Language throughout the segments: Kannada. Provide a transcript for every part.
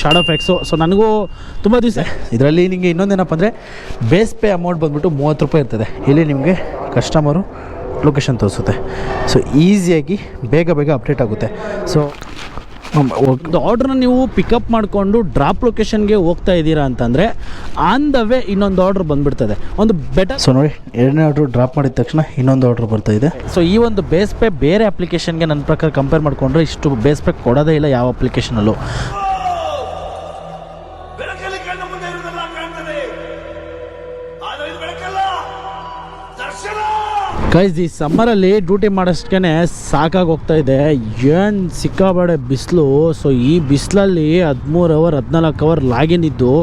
Shadow fax. ಸೊ ನನಗೂ ತುಂಬ ದಿವಸ ಇದರಲ್ಲಿ ನಿಮಗೆ ಇನ್ನೊಂದೇನಪ್ಪ ಅಂದರೆ ಬೇಸ್ ಪೇ ಅಮೌಂಟ್ ಬಂದುಬಿಟ್ಟು 30 ರೂಪಾಯಿ ಇರ್ತದೆ. ಇಲ್ಲಿ ನಿಮಗೆ ಕಸ್ಟಮರು ಲೊಕೇಶನ್ ತೋರಿಸುತ್ತೆ. ಸೊ ಈಸಿಯಾಗಿ ಬೇಗ ಅಪ್ಡೇಟ್ ಆಗುತ್ತೆ. ಸೊ ಒಂದು ಆರ್ಡ್ರನ್ನ ನೀವು ಪಿಕಪ್ ಮಾಡಿಕೊಂಡು ಡ್ರಾಪ್ ಲೊಕೇಶನ್ಗೆ ಹೋಗ್ತಾ ಇದ್ದೀರಾ ಅಂತಂದರೆ ಆನ್ ದ ವೇ ಇನ್ನೊಂದು ಆರ್ಡ್ರ್ ಬಂದುಬಿಡ್ತದೆ. ಒಂದು ಬೆಟರ್. ಸೊ ನೋಡಿ, ಎರಡನೇ ಆರ್ಡ್ರ್ ಡ್ರಾಪ್ ಮಾಡಿದ ತಕ್ಷಣ ಇನ್ನೊಂದು ಆರ್ಡ್ರ್ ಬರ್ತಾಯಿದೆ. ಸೊ ಈ ಒಂದು ಬೇಸ್ ಪೇ ಬೇರೆ ಅಪ್ಲಿಕೇಶನ್ಗೆ ನನ್ನ ಪ್ರಕಾರ ಕಂಪೇರ್ ಮಾಡಿಕೊಂಡ್ರೆ ಇಷ್ಟು ಬೇಸ್ ಪೇ ಕೊಡೋದೇ ಇಲ್ಲ ಯಾವ ಅಪ್ಲಿಕೇಶನಲ್ಲೂ. ಗೈಸ್, ಈ ಸಮ್ಮರಲ್ಲಿ ಡ್ಯೂಟಿ ಮಾಡೋಷ್ಟೇ ಸಾಕಾಗಿ ಹೋಗ್ತಾ ಇದೆ. ಏನು ಸಿಕ್ಕಾಬಾಡೆ ಬಿಸಿಲು. ಸೊ ಈ ಬಿಸಿಲಲ್ಲಿ 13 ಅವರ್ 14 ಅವರ್ ಲಾಗಿನ್ ಇದ್ದು,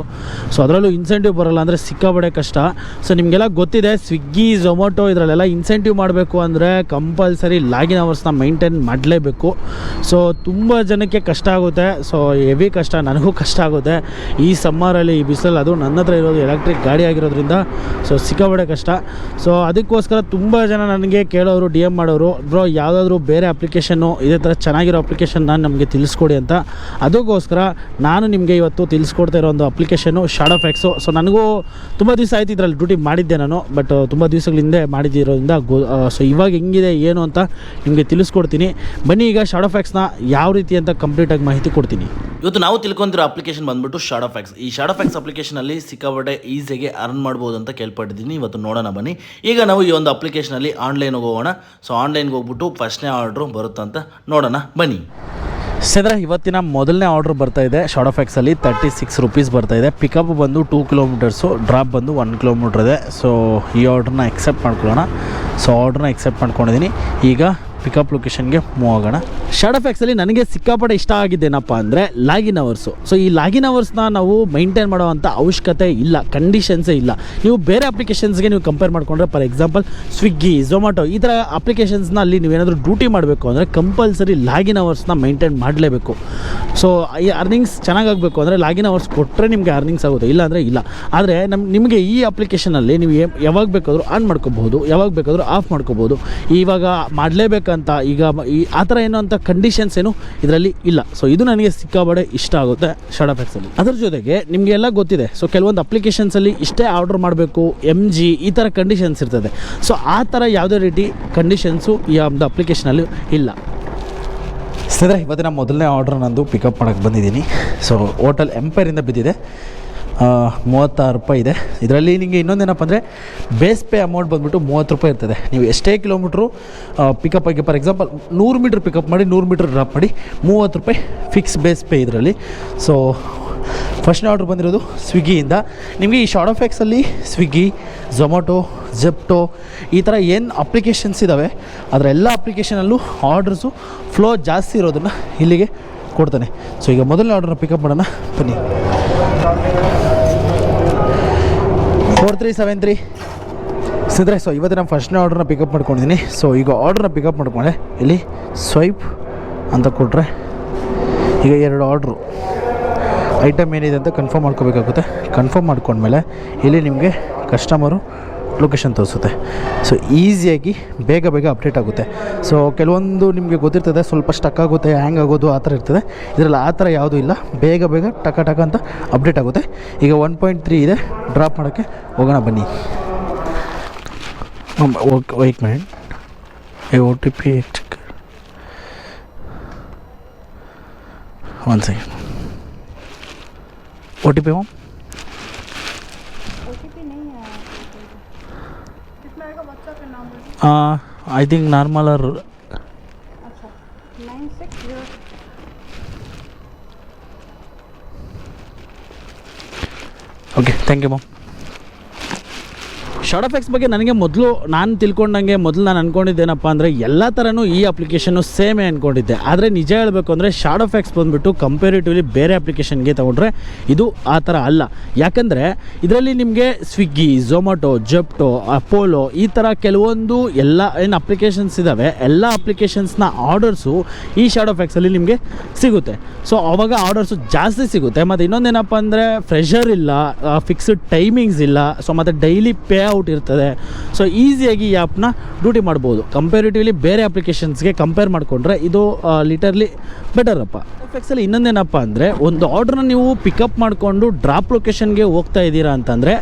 ಸೊ ಅದರಲ್ಲೂ ಇನ್ಸೆಂಟಿವ್ ಬರೋಲ್ಲ ಅಂದರೆ ಸಿಕ್ಕಾಬಾಡೆ ಕಷ್ಟ. ಸೊ ನಿಮಗೆಲ್ಲ ಗೊತ್ತಿದೆ, ಸ್ವಿಗ್ಗಿ ಝೊಮ್ಯಾಟೊ ಇದರಲ್ಲೆಲ್ಲ ಇನ್ಸೆಂಟಿವ್ ಮಾಡಬೇಕು ಅಂದರೆ ಕಂಪಲ್ಸರಿ ಲಾಗಿನ್ ಅವರ್ಸ್ನ ಮೈಂಟೈನ್ ಮಾಡಲೇಬೇಕು. ಸೊ ತುಂಬ ಜನಕ್ಕೆ ಕಷ್ಟ ಆಗುತ್ತೆ. ಸೊ ಹೆವಿ ಕಷ್ಟ, ನನಗೂ ಕಷ್ಟ ಆಗುತ್ತೆ ಈ ಸಮ್ಮರಲ್ಲಿ, ಈ ಬಿಸಿಲಲ್ಲಿ. ಅದು ನನ್ನ ಹತ್ರ ಇರೋದು ಎಲೆಕ್ಟ್ರಿಕ್ ಗಾಡಿ ಆಗಿರೋದ್ರಿಂದ ಸೊ ಸಿಕ್ಕಾಬಾಡೆ ಕಷ್ಟ. ಸೊ ಅದಕ್ಕೋಸ್ಕರ ತುಂಬ ಜನ ನನಗೆ ಕೇಳೋರು, ಡಿ ಎಮ್ ಮಾಡೋರು, ಬ್ರೋ ಯಾವುದಾದ್ರೂ ಬೇರೆ ಅಪ್ಲಿಕೇಶನ್ನು ಇದೇ ಥರ ಚೆನ್ನಾಗಿರೋ ಅಪ್ಲಿಕೇಶನ್ ನಾನು ನಮಗೆ ತಿಳಿಸ್ಕೊಡಿ ಅಂತ. ಅದಕ್ಕೋಸ್ಕರ ನಾನು ನಿಮಗೆ ಇವತ್ತು ತಿಳಿಸ್ಕೊಡ್ತಾ ಇರೋ ಒಂದು ಅಪ್ಲಿಕೇಶನ್ನು ಶಾಡೋ ಫ್ಯಾಕ್ಸು. ಸೊ ನನಗೂ ತುಂಬ ದಿವಸ ಆಯ್ತು ಇದರಲ್ಲಿ ಡ್ಯೂಟಿ ಮಾಡಿದ್ದೆ ನಾನು, ಬಟ್ ತುಂಬ ದಿವಸಗಳ ಹಿಂದೆ ಮಾಡಿದ್ದಿರೋದ್ರಿಂದ ಸೊ ಇವಾಗ ಹೆಂಗಿದೆ ಏನು ಅಂತ ನಿಮಗೆ ತಿಳಿಸ್ಕೊಡ್ತೀನಿ. ಬನ್ನಿ ಈಗ ಶಾಡೋ ಫ್ಯಾಕ್ಸ್ನ ಯಾವ ರೀತಿ ಅಂತ ಕಂಪ್ಲೀಟಾಗಿ ಮಾಹಿತಿ ಕೊಡ್ತೀನಿ. ಇವತ್ತು ನಾವು ತಿಳ್ಕೊಂತಿರೋ ಅಪ್ಲಿಕೇಶನ್ ಬಂದ್ಬಿಟ್ಟು ಶಾಡೋ ಫ್ಯಾಕ್ಸ್. ಈ ಶಾಡೋ ಫ್ಯಾಕ್ಸ್ ಅಪ್ಲಿಕೇಶನಲ್ಲಿ ಸಿಕ್ಕಾಪಟ್ಟೆ ಈಸಿಯಾಗಿ ಅರ್ನ್ ಮಾಡ್ಬೋದು ಅಂತ ಕೇಳ್ಪಟ್ಟಿದ್ದೀನಿ. ಇವತ್ತು ನೋಡೋಣ ಬನ್ನಿ. ಈಗ ನಾವು ಈ ಒಂದು ಅಪ್ಲಿಕೇಶನಲ್ಲಿ ಆನ್ಲೈನ್ಗೆ ಹೋಗೋಣ. ಸೊ ಆನ್ಲೈನ್ಗೆ ಹೋಗ್ಬಿಟ್ಟು ಫಸ್ಟ್ನೇ ಆರ್ಡ್ರು ಬರುತ್ತಂತ ನೋಡೋಣ ಬನ್ನಿ. ಸದ್ರೆ ಇವತ್ತಿನ ಮೊದಲನೇ ಆರ್ಡ್ರ್ ಬರ್ತಾಯಿದೆ ಶಾಡೋ ಫ್ಯಾಕ್ಸಲ್ಲಿ. 36 ರೂಪೀಸ್ ಬರ್ತಾಯಿದೆ. ಪಿಕಪ್ ಬಂದು 2 ಕಿಲೋಮೀಟರ್ಸು, ಡ್ರಾಪ್ ಬಂದು 1 ಕಿಲೋಮೀಟ್ರ್ ಇದೆ. ಸೊ ಈ ಆರ್ಡ್ರನ್ನ ಎಕ್ಸೆಪ್ಟ್ ಮಾಡ್ಕೊಳ್ಳೋಣ. ಸೊ ಆರ್ಡ್ರನ್ನ ಎಕ್ಸೆಪ್ಟ್ ಮಾಡ್ಕೊಂಡಿದ್ದೀನಿ. ಈಗ ಪಿಕಪ್ ಲೊಕೇಶನ್ಗೆ ಮೂವ್ ಆಗೋಣ. ಶಾಡೋ ಫ್ಯಾಕ್ಸಲ್ಲಿ ನನಗೆ ಸಿಕ್ಕಾಪಟ್ಟೆ ಇಷ್ಟ ಆಗಿದ್ದೇನಪ್ಪ ಅಂದರೆ ಲಾಗಿನ್ ಅವರ್ಸು. ಸೊ ಈ ಲಾಗಿನ್ ಅವರ್ಸ್ನ ನಾವು ಮೈಂಟೈನ್ ಮಾಡೋವಂಥ ಅವಶ್ಯಕತೆ ಇಲ್ಲ, ಕಂಡೀಷನ್ಸೇ ಇಲ್ಲ. ನೀವು ಬೇರೆ ಅಪ್ಲಿಕೇಶನ್ಸ್ಗೆ ನೀವು ಕಂಪೇರ್ ಮಾಡಿಕೊಂಡ್ರೆ, ಫಾರ್ ಎಕ್ಸಾಂಪಲ್ ಸ್ವಿಗ್ಗಿ, ಝೊಮ್ಯಾಟೊ ಈ ಥರ ಅಪ್ಲಿಕೇಶನ್ಸ್ನ ಅಲ್ಲಿ ನೀವೇನಾದರೂ ಡ್ಯೂಟಿ ಮಾಡಬೇಕು ಅಂದರೆ ಕಂಪಲ್ಸರಿ ಲಾಗಿನ್ ಅವರ್ಸ್ನ ಮೈಂಟೈನ್ ಮಾಡಲೇಬೇಕು. ಸೊ ಈ ಅರ್ನಿಂಗ್ಸ್ ಚೆನ್ನಾಗಾಗಬೇಕು ಅಂದರೆ ಲಾಗಿನ್ ಅವರ್ಸ್ ಕೊಟ್ಟರೆ ನಿಮಗೆ ಅರ್ನಿಂಗ್ಸ್ ಆಗುತ್ತೆ, ಇಲ್ಲ ಅಂದರೆ ಇಲ್ಲ. ಆದರೆ ನಿಮಗೆ ಈ ಅಪ್ಲಿಕೇಶನಲ್ಲಿ ನೀವು ಯಾವಾಗ ಬೇಕಾದರೂ ಆನ್ ಮಾಡ್ಕೋಬಹುದು, ಯಾವಾಗ ಬೇಕಾದರೂ ಆಫ್ ಮಾಡ್ಕೋಬೋದು. ಇವಾಗ ಮಾಡಲೇಬೇಕಂತ ಈಗ ಆ ಥರ ಏನೋ ಅಂತ ಕಂಡೀಷನ್ಸ್ ಏನು ಇದರಲ್ಲಿ ಇಲ್ಲ. ಸೊ ಇದು ನನಗೆ ಸಿಕ್ಕಾಬಡೆ ಇಷ್ಟ ಆಗುತ್ತೆ ಶಾಡೋ ಫ್ಯಾಕ್ಸಲ್ಲಿ. ಅದರ ಜೊತೆಗೆ ನಿಮಗೆಲ್ಲ ಗೊತ್ತಿದೆ, ಸೊ ಕೆಲವೊಂದು ಅಪ್ಲಿಕೇಶನ್ಸಲ್ಲಿ ಇಷ್ಟೇ ಆರ್ಡರ್ ಮಾಡಬೇಕು, MG ಈ ಥರ ಕಂಡೀಷನ್ಸ್ ಇರ್ತದೆ. ಸೊ ಆ ಥರ ಯಾವುದೇ ರೀತಿ ಕಂಡೀಷನ್ಸು ಈ ಒಂದು ಅಪ್ಲಿಕೇಶನಲ್ಲಿ ಇಲ್ಲ. ಸರಿ, ಇವತ್ತಿನ ಮೊದಲನೇ ಆರ್ಡ್ರ್ ನಂದು ಪಿಕಪ್ ಮಾಡೋಕ್ಕೆ ಬಂದಿದ್ದೀನಿ. ಸೊ ಹೋಟೆಲ್ ಎಂಪೈರಿಂದ ಬಿದ್ದಿದೆ. 36 ರೂಪಾಯಿ ಇದೆ. ಇದರಲ್ಲಿ ನಿಮಗೆ ಇನ್ನೊಂದೇನಪ್ಪ ಅಂದರೆ ಬೇಸ್ ಪೇ ಅಮೌಂಟ್ ಬಂದುಬಿಟ್ಟು 30 ರೂಪಾಯಿ ಇರ್ತದೆ. ನೀವು ಎಷ್ಟೇ ಕಿಲೋಮೀಟ್ರು ಪಿಕಪ್ ಆಗಿ, ಫಾರ್ ಎಕ್ಸಾಂಪಲ್ 100 ಮೀಟ್ರ್ ಪಿಕಪ್ ಮಾಡಿ 100 ಮೀಟ್ರ್ ಡ್ರಾಪ್ ಮಾಡಿ 30 ರೂಪಾಯಿ ಫಿಕ್ಸ್ ಬೇಸ್ ಪೇ ಇದರಲ್ಲಿ. ಸೊ ಫಸ್ಟ್ನೇ ಆರ್ಡ್ರ್ ಬಂದಿರೋದು ಸ್ವಿಗ್ಗಿಯಿಂದ. ನಿಮಗೆ ಈ ಶಾಡೋ ಫ್ಯಾಕ್ಸಲ್ಲಿ ಸ್ವಿಗ್ಗಿ, ಝೊಮ್ಯಾಟೊ, ಜೆಪ್ಟೋ ಈ ಥರ ಏನು ಅಪ್ಲಿಕೇಶನ್ಸ್ ಇದ್ದಾವೆ ಅದರ ಎಲ್ಲ ಅಪ್ಲಿಕೇಶನಲ್ಲೂ ಆರ್ಡ್ರಸು ಫ್ಲೋ ಜಾಸ್ತಿ ಇರೋದನ್ನು ಇಲ್ಲಿಗೆ ಕೊಡ್ತಾನೆ. ಸೊ ಈಗ ಮೊದಲನೇ ಆರ್ಡ್ರನ್ನ ಪಿಕಪ್ ಮಾಡೋಣ ಬನ್ನಿ. 4373 ಸಿದ್ರೆ. ಸೊ ಇವತ್ತು ನಾನು ಫಸ್ಟ್ನೇ ಆರ್ಡ್ರನ್ನ ಪಿಕಪ್ ಮಾಡ್ಕೊಂಡಿದ್ದೀನಿ. ಸೊ ಈಗ ಆರ್ಡ್ರನ್ನ ಪಿಕಪ್ ಮಾಡ್ಕೊಂಡೆ, ಇಲ್ಲಿ ಸ್ವೈಪ್ ಅಂತ ಕೊಟ್ಟರೆ ಈಗ 2 ಆರ್ಡ್ರು ಐಟಮ್ ಏನಿದೆ ಅಂತ ಕನ್ಫರ್ಮ್ ಮಾಡ್ಕೋಬೇಕಾಗುತ್ತೆ. ಕನ್ಫರ್ಮ್ ಮಾಡ್ಕೊಂಡ್ಮೇಲೆ ಇಲ್ಲಿ ನಿಮಗೆ ಕಸ್ಟಮರು ಲೊಕೇಶನ್ ತೋರಿಸುತ್ತೆ. ಸೊ ಈಸಿಯಾಗಿ ಬೇಗ ಅಪ್ಡೇಟ್ ಆಗುತ್ತೆ. ಸೊ ಕೆಲವೊಂದು ನಿಮಗೆ ಗೊತ್ತಿರ್ತದೆ, ಸ್ವಲ್ಪ ಸ್ಟಕ್ ಆಗುತ್ತೆ, ಹ್ಯಾಂಗ್ ಆಗೋದು ಆ ಥರ ಇರ್ತದೆ. ಇದರಲ್ಲಿ ಆ ಥರ ಯಾವುದೂ ಇಲ್ಲ, ಬೇಗ ಟಕ ಅಂತ ಅಪ್ಡೇಟ್ ಆಗುತ್ತೆ. ಈಗ 1.3 ಇದೆ, ಡ್ರಾಪ್ ಮಾಡೋಕ್ಕೆ ಹೋಗೋಣ ಬನ್ನಿ. Wait minute, OTP one second. OTP ma'am I think normal और अच्छा 960 okay thank you ma'am. Shadowfax ಬಗ್ಗೆ ನನಗೆ ನಾನು ತಿಳ್ಕೊಂಡಂಗೆ ನಾನು ಅಂದ್ಕೊಂಡಿದ್ದೇನಪ್ಪ ಅಂದರೆ ಎಲ್ಲ ಥರನೂ ಈ ಅಪ್ಲಿಕೇಶನ್ನು ಸೇಮೇ ಅಂದ್ಕೊಂಡಿದ್ದೆ. ಆದರೆ ನಿಜ ಹೇಳಬೇಕು ಅಂದರೆ ಶಾಡೋ ಫ್ಯಾಕ್ಸ್ ಬಂದುಬಿಟ್ಟು ಕಂಪೇರಿಟಿವ್ಲಿ ಬೇರೆ ಅಪ್ಲಿಕೇಶನ್ಗೆ ತೊಗೊಂಡ್ರೆ ಇದು ಆ ಥರ ಅಲ್ಲ. ಯಾಕಂದರೆ ಇದರಲ್ಲಿ ನಿಮಗೆ ಸ್ವಿಗ್ಗಿ, ಝೊಮ್ಯಾಟೊ, ಜೆಪ್ಟೊ, ಅಪೋಲೋ ಈ ಥರ ಕೆಲವೊಂದು ಎಲ್ಲ ಏನು ಅಪ್ಲಿಕೇಶನ್ಸ್ ಇದ್ದಾವೆ, ಎಲ್ಲ ಅಪ್ಲಿಕೇಶನ್ಸ್ನ ಆರ್ಡರ್ಸು ಈ ಶಾಡೋ ಫ್ಯಾಕ್ಸಲ್ಲಿ ನಿಮಗೆ ಸಿಗುತ್ತೆ. ಸೊ ಆವಾಗ ಆರ್ಡರ್ಸು ಜಾಸ್ತಿ ಸಿಗುತ್ತೆ. ಮತ್ತು ಇನ್ನೊಂದೇನಪ್ಪ ಅಂದರೆ ಫ್ರೆಷರ್ ಇಲ್ಲ, ಫಿಕ್ಸ್ಡ್ ಟೈಮಿಂಗ್ಸ್ ಇಲ್ಲ. ಸೊ ಮತ್ತು ಡೈಲಿ ಪೇ ಔಟ್ ಡೌಟ್ ಇರ್ತದೆ. ಸೊ ಈಸಿಯಾಗಿ ಈ ಆ್ಯಪ್ನ ಡ್ಯೂಟಿ ಮಾಡ್ಬೋದು. ಕಂಪೇರಿಟಿವ್ಲಿ ಬೇರೆ ಅಪ್ಲಿಕೇಶನ್ಸ್ಗೆ ಕಂಪೇರ್ ಮಾಡಿಕೊಂಡ್ರೆ ಇದು ಲಿಟರ್ಲಿ ಬೆಟರಪ್ಪ. ಎಫೆಕ್ಸಲ್ಲಿ ಇನ್ನೊಂದೇನಪ್ಪ ಅಂದರೆ, ಒಂದು ಆರ್ಡ್ರನ್ನ ನೀವು ಪಿಕಪ್ ಮಾಡಿಕೊಂಡು ಡ್ರಾಪ್ ಲೊಕೇಶನ್ಗೆ ಹೋಗ್ತಾ ಇದ್ದೀರಾ ಅಂತಂದರೆ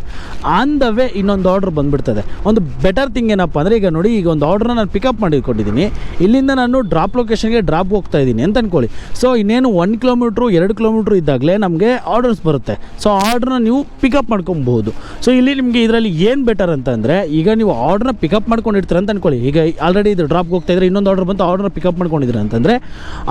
ಆನ್ ದ ವೇ ಇನ್ನೊಂದು ಆರ್ಡ್ರ್ ಬಂದುಬಿಡ್ತದೆ. ಒಂದು ಬೆಟರ್ ಥಿಂಗ್ ಏನಪ್ಪ ಅಂದರೆ, ಈಗ ನೋಡಿ, ಈಗ ಒಂದು ಆರ್ಡ್ರನ್ನ ನಾನು ಪಿಕಪ್ ಮಾಡಿಕೊಂಡಿದ್ದೀನಿ, ಇಲ್ಲಿಂದ ನಾನು ಡ್ರಾಪ್ ಲೊಕೇಶನ್ಗೆ ಡ್ರಾಪ್ ಹೋಗ್ತಾ ಇದ್ದೀನಿ ಅಂತ ಅಂದ್ಕೊಳ್ಳಿ. ಸೊ ಇನ್ನೇನು 1 ಕಿಲೋಮೀಟ್ರು 2 ಕಿಲೋಮೀಟ್ರ್ ಇದ್ದಾಗಲೇ ನಮಗೆ ಆರ್ಡರ್ಸ್ ಬರುತ್ತೆ. ಸೊ ಆರ್ಡ್ರನ್ನ ನೀವು ಪಿಕಪ್ ಮಾಡ್ಕೊಬೋದು. ಸೊ ಇಲ್ಲಿ ನಿಮಗೆ ಇದರಲ್ಲಿ ಏನು ಬೆಟರ್ ಅಂತಂದರೆ, ಈಗ ನೀವು ಆರ್ಡ್ರನ್ನ ಪಿಕಪ್ ಮಾಡ್ಕೊಂಡಿರ್ತೀರ ಅಂತ ಅಂದ್ಕೊಳ್ಳಿ. ಈಗ ಆಲ್ರೆಡಿ ಇದು ಡ್ರಾಪ್ಗೆ ಹೋಗ್ತಾ ಇದ್ರೆ ಇನ್ನೊಂದು ಆರ್ಡರ್ ಬಂತು, ಆರ್ಡ್ರನ್ನ ಪಿಕಪ್ ಮಾಡ್ಕೊಂಡಿದ್ದೀರ ಅಂತಂದರೆ,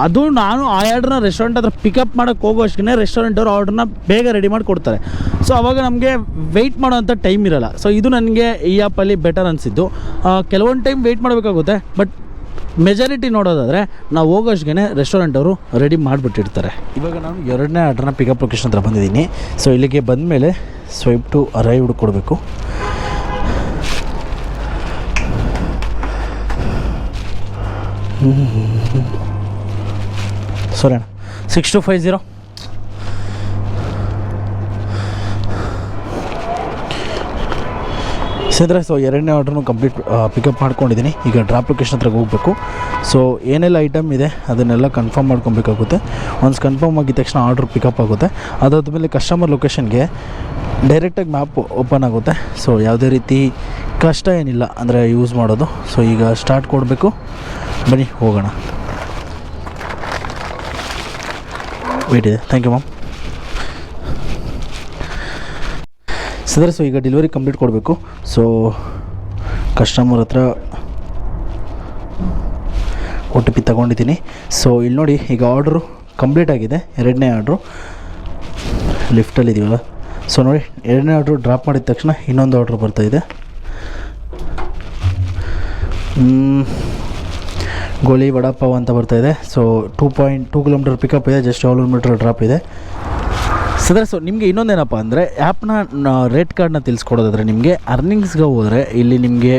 ಅದು ನಾನು ಆ ಆರ್ಡ್ರನ್ನ ರೆಸ್ಟೋರೆಂಟ್ ಹತ್ರ ಪಿಕಪ್ ಮಾಡೋಕ್ಕೆ ಹೋಗೋಷ್ಟೇ ರೆಸ್ಟೋರೆಂಟ್ ಅವರು ಆರ್ಡ್ರನ್ನ ಬೇಗ ರೆಡಿ ಮಾಡಿ ಕೊಡ್ತಾರೆ. ಸೊ ಅವಾಗ ನಮಗೆ ವೆಯ್ಟ್ ಮಾಡೋವಂಥ ಟೈಮ್ ಇರೋಲ್ಲ. ಸೊ ಇದು ನನಗೆ ಈ ಆ್ಯಪಲ್ಲಿ ಬೆಟರ್ ಅನಿಸಿದ್ದು. ಕೆಲವೊಂದು ಟೈಮ್ ವೆಯ್ಟ್ ಮಾಡಬೇಕಾಗುತ್ತೆ, ಬಟ್ ಮೆಜಾರಿಟಿ ನೋಡೋದಾದರೆ ನಾವು ಹೋಗೋಷ್ಗೆ ರೆಸ್ಟೋರೆಂಟ್ ಅವರು ರೆಡಿ ಮಾಡಿಬಿಟ್ಟಿರ್ತಾರೆ. ಇವಾಗ ನಾನು 2ನೇ ಆರ್ಡ್ರನ್ನ ಪಿಕಪ್ ಲೊಕೇಶನ್ ಹತ್ರ ಬಂದಿದ್ದೀನಿ. ಸೊ ಇಲ್ಲಿಗೆ ಬಂದ ಮೇಲೆ ಸ್ವೈಪ್ ಟು ಅರೈವ್ಡ್ ಕೊಡಬೇಕು. ಸರಿ ಅಣ್ಣ, 6250. ಸಿದ್ರೆ ಸೊ 2ನೇ ಆರ್ಡ್ರನ್ನು ಕಂಪ್ಲೀಟ್ ಪಿಕಪ್ ಮಾಡ್ಕೊಂಡಿದ್ದೀನಿ. ಈಗ ಡ್ರಾಪ್ ಲೊಕೇಶನ್ ಹತ್ರ ಹೋಗಬೇಕು. ಸೊ ಏನೆಲ್ಲ ಐಟಮ್ ಇದೆ ಅದನ್ನೆಲ್ಲ ಕನ್ಫರ್ಮ್ ಮಾಡ್ಕೊಬೇಕಾಗುತ್ತೆ. ಒನ್ಸ್ ಕನ್ಫರ್ಮ್ ಆಗಿದ ತಕ್ಷಣ ಆರ್ಡ್ರ್ ಪಿಕಪ್ ಆಗುತ್ತೆ. ಅದಾದಮೇಲೆ ಕಸ್ಟಮರ್ ಲೊಕೇಶನ್ಗೆ ಡೈರೆಕ್ಟಾಗಿ ಮ್ಯಾಪ್ ಓಪನ್ ಆಗುತ್ತೆ. ಸೊ ಯಾವುದೇ ರೀತಿ ಕಷ್ಟ ಏನಿಲ್ಲ ಅಂದರೆ ಯೂಸ್ ಮಾಡೋದು. ಸೊ ಈಗ ಸ್ಟಾರ್ಟ್ ಕೊಡಬೇಕು. ಬನ್ನಿ ಹೋಗೋಣ. ವೇಟ್ ಇದೆ. Thank you ma'am. Sir, so ಈಗ ಡೆಲಿವರಿ ಕಂಪ್ಲೀಟ್ ಕೊಡಬೇಕು. ಸೊ ಕಸ್ಟಮರ್ ಹತ್ರ OTP ತಗೊಂಡಿದ್ದೀನಿ. ಸೊ ಇಲ್ಲಿ ನೋಡಿ, ಈಗ ಆರ್ಡ್ರು ಕಂಪ್ಲೀಟ್ ಆಗಿದೆ. 2ನೇ ಆರ್ಡ್ರು ಲಿಫ್ಟಲ್ಲಿದ್ದೀವಲ್ಲ. ಸೊ ನೋಡಿ, 2ನೇ ಆರ್ಡ್ರು ಡ್ರಾಪ್ ಮಾಡಿದ ತಕ್ಷಣ ಇನ್ನೊಂದು ಆರ್ಡ್ರ್ ಬರ್ತಾಯಿದೆ. ಗೋಲಿ ವಡಾಪಾವ್ ಅಂತ ಬರ್ತಾಯಿದೆ. ಸೊ 2.2 ಕಿಲೋಮೀಟರ್ ಪಿಕಪ್ ಇದೆ, ಜಸ್ಟ್ 7 ಮೀಟರ್ ಡ್ರಾಪ್ ಇದೆ. ಸೊ ನಿಮಗೆ ಇನ್ನೊಂದೇನಪ್ಪ ಅಂದರೆ, ಆ್ಯಪ್ನ ರೇಟ್ ಕಾರ್ಡ್ನ ತಿಳಿಸ್ಕೊಡೋದಾದರೆ, ನಿಮಗೆ ಅರ್ನಿಂಗ್ಸ್ಗೆ ಹೋದರೆ ಇಲ್ಲಿ ನಿಮಗೆ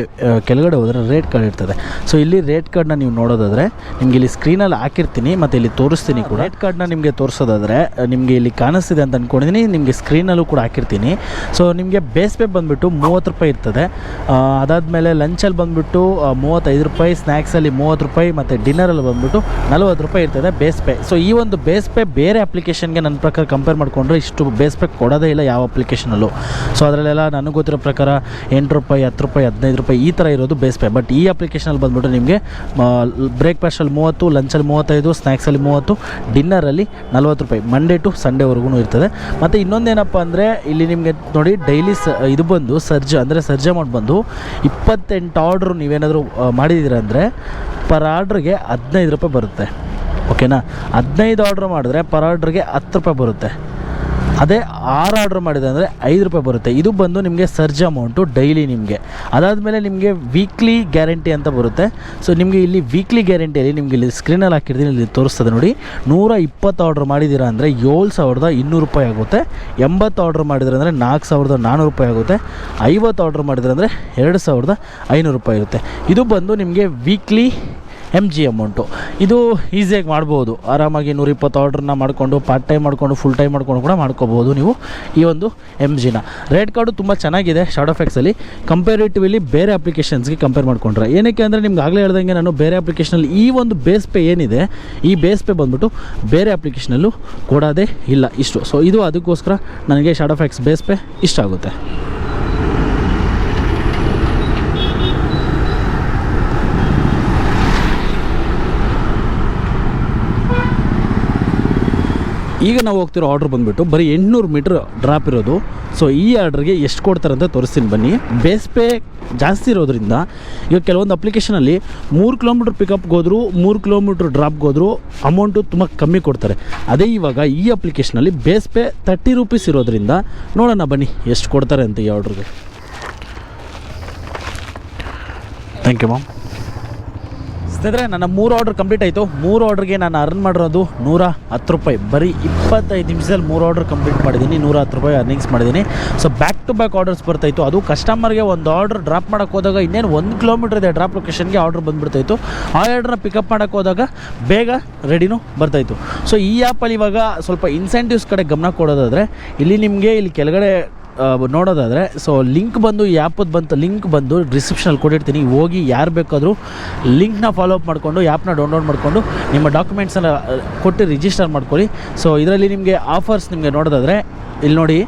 ಕೆಳಗಡೆ ಹೋದರೆ ರೇಟ್ ಕಾರ್ಡ್ ಇರ್ತದೆ. ಸೊ ಇಲ್ಲಿ ರೇಟ್ ಕಾರ್ಡ್ನ ನೀವು ನೋಡೋದಾದರೆ ನಿಮಗೆ ಇಲ್ಲಿ ಸ್ಕ್ರೀನಲ್ಲಿ ಹಾಕಿರ್ತೀನಿ ಮತ್ತು ಇಲ್ಲಿ ತೋರಿಸ್ತೀನಿ ಕೂಡ. ರೇಟ್ ಕಾರ್ಡ್ನ ನಿಮಗೆ ತೋರಿಸೋದಾದರೆ ನಿಮಗೆ ಇಲ್ಲಿ ಕಾಣಿಸ್ತಿದೆ ಅಂತ ಅಂದ್ಕೊಂಡಿದ್ದೀನಿ. ನಿಮಗೆ ಸ್ಕ್ರೀನಲ್ಲೂ ಕೂಡ ಹಾಕಿರ್ತೀನಿ. ಸೊ ನಿಮಗೆ ಬೇಸ್ ಪೇ ಬಂದುಬಿಟ್ಟು 30 ರೂಪಾಯಿ ಇರ್ತದೆ. ಅದಾದಮೇಲೆ ಲಂಚಲ್ಲಿ ಬಂದುಬಿಟ್ಟು 35 ರೂಪಾಯಿ, ಸ್ನ್ಯಾಕ್ಸಲ್ಲಿ 30 ರೂಪಾಯಿ ಮತ್ತು ಡಿನ್ನರಲ್ಲಿ ಬಂದುಬಿಟ್ಟು 40 ರೂಪಾಯಿ ಇರ್ತದೆ ಬೇಸ್ ಪೇ. ಸೊ ಈ ಒಂದು ಬೇಸ್ ಪೇ ಬೇರೆ ಅಪ್ಲಿಕೇಶನ್ಗೆ ನನ್ನ ಪ್ರಕಾರ ಕಂಪೇರ್ ಮಾಡಿಕೊಂಡ್ರೆ ಇಷ್ಟು ಬೇಸ್ ಪೇ ಕೊಡೋದೇ ಇಲ್ಲ ಯಾವ ಅಪ್ಲಿಕೇಶನಲ್ಲೂ. ಸೊ ಅದರಲ್ಲೆಲ್ಲ ನನಗೆ ಗೊತ್ತಿರೋ ಪ್ರಕಾರ 8 ರೂಪಾಯಿ 10 ರೂಪಾಯಿ 15 ರೂಪಾಯಿ ಈ ಥರ ಇರೋದು ಬೇಸ್ ಪೇ. ಬಟ್ ಈ ಅಪ್ಲಿಕೇಶನಲ್ಲಿ ಬಂದುಬಿಟ್ಟು ನಿಮಗೆ ಬ್ರೇಕ್ಫಾಸ್ಟಲ್ಲಿ 30, ಲಂಚಲ್ಲಿ 35, ಸ್ನ್ಯಾಕ್ಸಲ್ಲಿ 30, ಡಿನ್ನರಲ್ಲಿ 40 ರೂಪಾಯಿ. ಮಂಡೇ ಟು ಸಂಡೇವರೆಗೂ ಇರ್ತದೆ. ಮತ್ತು ಇನ್ನೊಂದೇನಪ್ಪ ಅಂದರೆ, ಇಲ್ಲಿ ನಿಮಗೆ ನೋಡಿ ಡೈಲಿ ಇದು ಬಂದು ಸರ್ಜ್ ಅಮೌಂಟ್ ಬಂದು 28 ಆರ್ಡ್ರು ನೀವೇನಾದರೂ ಮಾಡಿದ್ದೀರ ಅಂದರೆ ಪರ್ ಆರ್ಡ್ರಿಗೆ 15 ರೂಪಾಯಿ ಬರುತ್ತೆ. ಓಕೆನಾ? 15 ಆರ್ಡ್ರ್ ಮಾಡಿದ್ರೆ ಪರ್ ಆರ್ಡ್ರಿಗೆ 10 ರೂಪಾಯಿ ಬರುತ್ತೆ. ಅದೇ 6 ಆರ್ಡ್ರ್ ಮಾಡಿದೆ ಅಂದರೆ 5 ರೂಪಾಯಿ ಬರುತ್ತೆ. ಇದು ಬಂದು ನಿಮಗೆ ಸರ್ಜ್ ಅಮೌಂಟು ಡೈಲಿ ನಿಮಗೆ. ಅದಾದಮೇಲೆ ನಿಮಗೆ ವೀಕ್ಲಿ ಗ್ಯಾರಂಟಿ ಅಂತ ಬರುತ್ತೆ. ಸೊ ನಿಮಗೆ ಇಲ್ಲಿ ವೀಕ್ಲಿ ಗ್ಯಾರಂಟಿಯಲ್ಲಿ ನಿಮಗೆ ಇಲ್ಲಿ ಸ್ಕ್ರೀನಲ್ಲಿ ಹಾಕಿರ್ತೀನಿ, ಇಲ್ಲಿ ತೋರಿಸ್ತದೆ ನೋಡಿ. 120 ಆರ್ಡ್ರ್ ಮಾಡಿದ್ದೀರಾ ಅಂದರೆ 7200 ರೂಪಾಯಿ ಆಗುತ್ತೆ. 80 ಆರ್ಡ್ರ್ ಮಾಡಿದ್ರೆ ಅಂದರೆ 4400 ರೂಪಾಯಿ ಆಗುತ್ತೆ. 50 ಆರ್ಡ್ರ್ ಮಾಡಿದ್ರೆ ಅಂದರೆ 2500 ರೂಪಾಯಿ ಇರುತ್ತೆ. ಇದು ಬಂದು ನಿಮಗೆ ವೀಕ್ಲಿ MG ಅಮೌಂಟು. ಇದು ಈಸಿಯಾಗಿ ಮಾಡ್ಬೋದು. ಆರಾಮಾಗಿ 120 ಆರ್ಡ್ರನ್ನ ಮಾಡಿಕೊಂಡು ಪಾರ್ಟ್ ಟೈಮ್ ಮಾಡಿಕೊಂಡು ಫುಲ್ ಟೈಮ್ ಮಾಡ್ಕೊಂಡು ಕೂಡ ಮಾಡ್ಕೋಬೋದು ನೀವು ಈ ಒಂದು MGನ. ರೇಟ್ ಕಾರ್ಡು ತುಂಬ ಚೆನ್ನಾಗಿದೆ ಶಾಡೋಫ್ಯಾಕ್ಸಲ್ಲಿ ಕಂಪೇರಿಟಿವ್ಲಿ ಬೇರೆ ಅಪ್ಲಿಕೇಶನ್ಸ್ಗೆ ಕಂಪೇರ್ ಮಾಡಿಕೊಂಡ್ರೆ. ಏನಕ್ಕೆ ಅಂದರೆ, ನಿಮ್ಗೆ ಆಗಲೇ ಹೇಳ್ದಂಗೆ ನಾನು ಬೇರೆ ಅಪ್ಲಿಕೇಶನಲ್ಲಿ ಈ ಒಂದು ಬೇಸ್ ಪೇ ಏನಿದೆ, ಈ ಬೇಸ್ ಪೇ ಬಂದುಬಿಟ್ಟು ಬೇರೆ ಅಪ್ಲಿಕೇಶನಲ್ಲೂ ಕೊಡೋದೇ ಇಲ್ಲ ಇಷ್ಟು. ಸೊ ಇದು ಅದಕ್ಕೋಸ್ಕರ ನನಗೆ ಶಾಡೋಫ್ಯಾಕ್ಸ್ ಬೇಸ್ ಪೇ ಇಷ್ಟ ಆಗುತ್ತೆ. ಈಗ ನಾವು ಹೋಗ್ತಿರೋ ಆರ್ಡ್ರ್ ಬಂದುಬಿಟ್ಟು ಬರೀ 800 ಮೀಟ್ರ್ ಡ್ರಾಪ್ ಇರೋದು. ಸೊ ಈ ಆರ್ಡ್ರಿಗೆ ಎಷ್ಟು ಕೊಡ್ತಾರೆ ಅಂತ ತೋರಿಸ್ತೀನಿ ಬನ್ನಿ. ಬೇಸ್ ಪೇ ಜಾಸ್ತಿ ಇರೋದ್ರಿಂದ ಈಗ ಕೆಲವೊಂದು ಅಪ್ಲಿಕೇಶನಲ್ಲಿ 3 ಕಿಲೋಮೀಟ್ರ್ ಪಿಕಪ್ಗೆ ಹೋದ್ರು 3 ಕಿಲೋಮೀಟ್ರ್ ಡ್ರಾಪ್ಗೆ ಹೋದ್ರು ಅಮೌಂಟು ತುಂಬ ಕಮ್ಮಿ ಕೊಡ್ತಾರೆ. ಅದೇ ಇವಾಗ ಈ ಅಪ್ಲಿಕೇಶನಲ್ಲಿ ಬೇಸ್ ಪೇ 30 ರೂಪೀಸ್ ಇರೋದ್ರಿಂದ ನೋಡೋಣ ಬನ್ನಿ ಎಷ್ಟು ಕೊಡ್ತಾರೆ ಅಂತ ಈ ಆರ್ಡ್ರಿಗೆ. Thank you ma'am. ಸ್ನೇಹಿತರೆ, ನನ್ನ 3 ಆರ್ಡ್ರ್ ಕಂಪ್ಲೀಟ್ ಆಯಿತು. 3 ಆರ್ಡ್ರಿಗೆ ನಾನು ಅರ್ನ್ ಮಾಡಿರೋದು 110 ರೂಪಾಯಿ. ಬರೀ 25 ನಿಮಿಷದಲ್ಲಿ 3 ಆರ್ಡ್ರ್ ಕಂಪ್ಲೀಟ್ ಮಾಡಿದ್ದೀನಿ. 110 ರೂಪಾಯಿ ಅರ್ನಿಂಗ್ಸ್ ಮಾಡಿದ್ದೀನಿ. So back to back orders ಬರ್ತಾಯಿತ್ತು. ಅದು ಕಸ್ಟಮರ್ಗೆ ಒಂದು ಆರ್ಡ್ರ್ ಡ್ರಾಪ್ ಮಾಡೋಕ್ಕೆ ಹೋದಾಗ ಇನ್ನೇನು 1 ಕಿಲೋಮೀಟ್ರ್ ಇದೆ ಡ್ರಾಪ್ ಲೊಕೇಶನ್ಗೆ ಆರ್ಡ್ರ್ ಬಂದುಬಿಡ್ತಾಯಿತ್ತು. ಆ ಆರ್ಡ್ರನ್ನ ಪಿಕಪ್ ಮಾಡೋಕ್ಕೆ ಹೋದಾಗ ಬೇಗ ರೆಡಿನೂ ಬರ್ತಾಯಿತ್ತು. ಸೊ ಈ ಆ್ಯಪಲ್ಲಿ ಇವಾಗ ಸ್ವಲ್ಪ ಇನ್ಸೆಂಟಿವ್ಸ್ ಕಡೆ ಗಮನ ಕೊಡೋದಾದರೆ ಇಲ್ಲಿ ನಿಮಗೆ ಇಲ್ಲಿ ಕೆಳಗಡೆ ನೋಡೋದಾದರೆ ಸೊ ಲಿಂಕ್ ಬಂದು ಈ ಆ್ಯಪದ್ದು ಬಂತು ಲಿಂಕ್ ಬಂದು ಡಿಸ್ಕ್ರಿಪ್ಷನಲ್ಲಿ ಕೊಟ್ಟಿರ್ತೀನಿ. ಹೋಗಿ ಯಾರು ಬೇಕಾದರೂ ಲಿಂಕ್ನ ಫಾಲೋ ಅಪ್ ಮಾಡಿಕೊಂಡು ಆ್ಯಪ್ನ ಡೌನ್ಲೋಡ್ ಮಾಡಿಕೊಂಡು ನಿಮ್ಮ ಡಾಕ್ಯುಮೆಂಟ್ಸನ್ನು ಕೊಟ್ಟು ರಿಜಿಸ್ಟರ್ ಮಾಡ್ಕೊಳ್ಳಿ. ಸೊ ಇದರಲ್ಲಿ ನಿಮಗೆ ಆಫರ್ಸ್ ನಿಮಗೆ ನೋಡೋದಾದರೆ ಇಲ್ಲಿ ನೋಡಿ,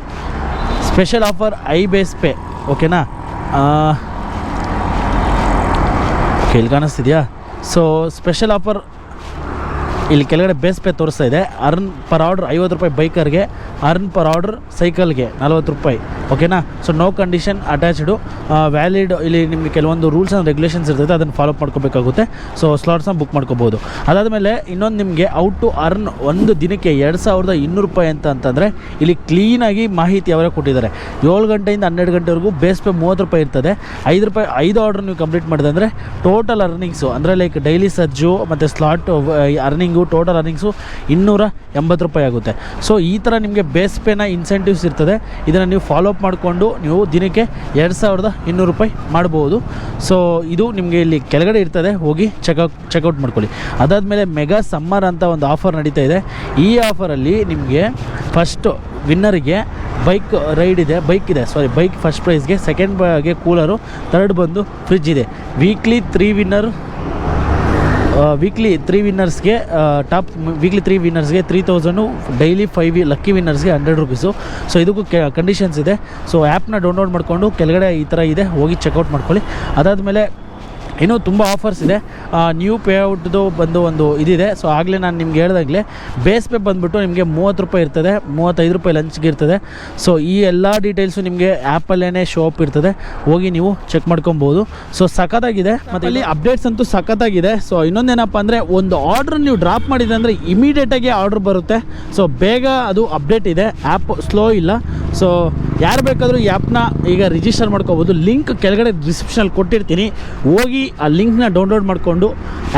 ಸ್ಪೆಷಲ್ ಆಫರ್ iBase Pay, ಓಕೆನಾ? ಇಲ್ಲಿ ಕಾಣಿಸ್ತಿದೆಯಾ? ಸೊ ಸ್ಪೆಷಲ್ ಆಫರ್ ಇಲ್ಲಿ ಕೆಳಗಡೆ ಬೇಸ್ ಪೇ ತೋರಿಸ್ತಾ ಇದೆ. ಅರ್ನ್ ಪರ್ ಆರ್ಡ್ರ್ 50 ರೂಪಾಯಿ ಬೈಕರ್ಗೆ, ಅರ್ನ್ ಪರ್ ಆರ್ಡ್ರ್ ಸೈಕಲ್ಗೆ 40 ರೂಪಾಯಿ, ಓಕೆನಾ? So no condition attached, valid. ಇಲ್ಲಿ ನಿಮಗೆ ಕೆಲವೊಂದು ರೂಲ್ಸ್ ಆ್ಯಂಡ್ ರೆಗ್ಯುಲೇಷನ್ಸ್ ಇರ್ತದೆ, ಅದನ್ನು ಫಾಲೋ ಮಾಡ್ಕೋಬೇಕಾಗುತ್ತೆ. ಸೊ ಸ್ಲಾಟ್ಸ್ನ ಬುಕ್ ಮಾಡ್ಕೋಬೋದು. ಅದಾದಮೇಲೆ ಇನ್ನೊಂದು ನಿಮಗೆ ಔಟ್ ಟು ಅರ್ನ್ ಒಂದು ದಿನಕ್ಕೆ 2200 ರೂಪಾಯಿ ಅಂತಂದರೆ ಇಲ್ಲಿ ಕ್ಲೀನಾಗಿ ಮಾಹಿತಿ ಅವರೇ ಕೊಟ್ಟಿದ್ದಾರೆ. 7 ಗಂಟೆಯಿಂದ 12 ಗಂಟೆವರೆಗೂ ಬೇಸ್ ಪೇ 30 ರೂಪಾಯಿ ಇರ್ತದೆ. 5 ರೂಪಾಯಿ 5 ಆರ್ಡ್ರ್ ನೀವು ಕಂಪ್ಲೀಟ್ ಮಾಡಿದೆ ಅಂದರೆ ಟೋಟಲ್ ಅರ್ನಿಂಗ್ಸು ಅಂದರೆ ಲೈಕ್ ಡೈಲಿ ಸರ್ಜು ಮತ್ತು ಸ್ಲಾಟ್ ಅರ್ನಿಂಗು ಟೋಟಲ್ ಅರ್ನಿಂಗ್ಸು 280 ರೂಪಾಯಿ ಆಗುತ್ತೆ. ಸೊ ಈ ಥರ ನಿಮಗೆ ಬೇಸ್ ಪೇನ ಇನ್ಸೆಂಟಿವ್ಸ್ ಇರ್ತದೆ. ಇದನ್ನು ನೀವು ಫಾಲೋ ಅಪ್ ಮಾಡಿಕೊಂಡು ನೀವು ದಿನಕ್ಕೆ 2200 ರೂಪಾಯಿ ಮಾಡ್ಬೋದು. ಸೊ ಇದು ನಿಮಗೆ ಇಲ್ಲಿ ಕೆಳಗಡೆ ಇರ್ತದೆ, ಹೋಗಿ ಚೆಕ್ಔಟ್ ಮಾಡ್ಕೊಳ್ಳಿ. ಅದಾದಮೇಲೆ ಮೆಗಾ ಸಮ್ಮರ್ ಅಂತ ಒಂದು ಆಫರ್ ನಡೀತಾ ಇದೆ. ಈ ಆಫರಲ್ಲಿ ನಿಮಗೆ ಫಸ್ಟು ವಿನ್ನರಿಗೆ ಬೈಕ್ ರೈಡ್ ಇದೆ, ಬೈಕ್ ಫಸ್ಟ್ ಪ್ರೈಸ್ಗೆ, ಸೆಕೆಂಡ್ ಗೆ ಕೂಲರು, ಥರ್ಡ್ ಬಂದು ಫ್ರಿಜ್ ಇದೆ. ವೀಕ್ಲಿ 3 ವಿನ್ನರ್ಸ್ಗೆ ವೀಕ್ಲಿ 3 ವಿನ್ನರ್ಸ್ಗೆ 3000, ಡೈಲಿ 5 ಲಕ್ಕಿ ವಿನ್ನರ್ಸ್ಗೆ 100 ರೂಪೀಸು. ಸೊ ಇದಕ್ಕೂ ಕಂಡೀಷನ್ಸ್ ಇದೆ. ಸೊ ಆ್ಯಪ್ನ ಡೌನ್ಲೋಡ್ ಮಾಡಿಕೊಂಡು ಕೆಳಗಡೆ ಈ ಥರ ಇದೆ, ಹೋಗಿ ಚೆಕ್ಔಟ್ ಮಾಡ್ಕೊಳ್ಳಿ. ಅದಾದಮೇಲೆ ಇನ್ನೂ ತುಂಬ ಆಫರ್ಸ್ ಇದೆ. ನ್ಯೂ ಪೇಔಟ್ದು ಬಂದು ಒಂದು ಇದಿದೆ. ಸೊ ಆಗಲೇ ನಾನು ನಿಮ್ಗೆ ಹೇಳ್ದಾಗಲೇ ಬೇಸ್ ಪೇ ಬಂದುಬಿಟ್ಟು ನಿಮಗೆ 30 ರೂಪಾಯಿ ಇರ್ತದೆ, 35 ರೂಪಾಯಿ ಲಂಚ್ಗೆ ಇರ್ತದೆ. ಸೊ ಈ ಎಲ್ಲ ಡೀಟೇಲ್ಸು ನಿಮಗೆ ಆ್ಯಪಲ್ಲೇ ಶೋ ಅಪ್ ಇರ್ತದೆ, ಹೋಗಿ ನೀವು ಚೆಕ್ ಮಾಡ್ಕೊಬೋದು. ಸೊ ಸಖತ್ತಾಗಿದೆ, ಮತ್ತು ಇಲ್ಲಿ ಅಪ್ಡೇಟ್ಸ್ ಅಂತೂ ಸಖತ್ತಾಗಿದೆ. ಸೊ ಇನ್ನೊಂದೇನಪ್ಪ ಅಂದರೆ ಒಂದು ಆರ್ಡ್ರ್ ನೀವು ಡ್ರಾಪ್ ಮಾಡಿದೆ ಅಂದರೆ ಇಮಿಡಿಯೇಟಾಗಿ ಆರ್ಡ್ರ್ ಬರುತ್ತೆ. ಸೊ ಬೇಗ ಅದು ಅಪ್ಡೇಟ್ ಇದೆ, ಆ್ಯಪ್ ಸ್ಲೋ ಇಲ್ಲ. ಸೊ ಯಾರು ಬೇಕಾದರೂ ಈ ಆ್ಯಪ್ನ ಈಗ ರಿಜಿಸ್ಟರ್ ಮಾಡ್ಕೋಬೋದು. ಲಿಂಕ್ ಕೆಳಗಡೆ ಡಿಸ್ಕ್ರಿಪ್ಷನಲ್ಲಿ ಕೊಟ್ಟಿರ್ತೀನಿ, ಹೋಗಿ ಆ ಲಿಂಕ್ನ ಡೌನ್ಲೋಡ್ ಮಾಡಿಕೊಂಡು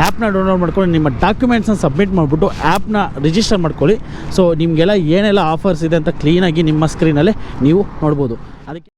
ಆ್ಯಪ್ನ ಡೌನ್ಲೋಡ್ ಮಾಡ್ಕೊಂಡು ನಿಮ್ಮ ಡಾಕ್ಯುಮೆಂಟ್ಸ್ನ ಸಬ್ಮಿಟ್ ಮಾಡಿಬಿಟ್ಟು ಆ್ಯಪ್ನ ರಿಜಿಸ್ಟರ್ ಮಾಡ್ಕೊಳ್ಳಿ. ಸೊ ನಿಮಗೆಲ್ಲ ಏನೆಲ್ಲ ಆಫರ್ಸ್ ಇದೆ ಅಂತ ಕ್ಲೀನಾಗಿ ನಿಮ್ಮ ಸ್ಕ್ರೀನಲ್ಲೇ ನೀವು ನೋಡ್ಬೋದು. ಅದಕ್ಕೆ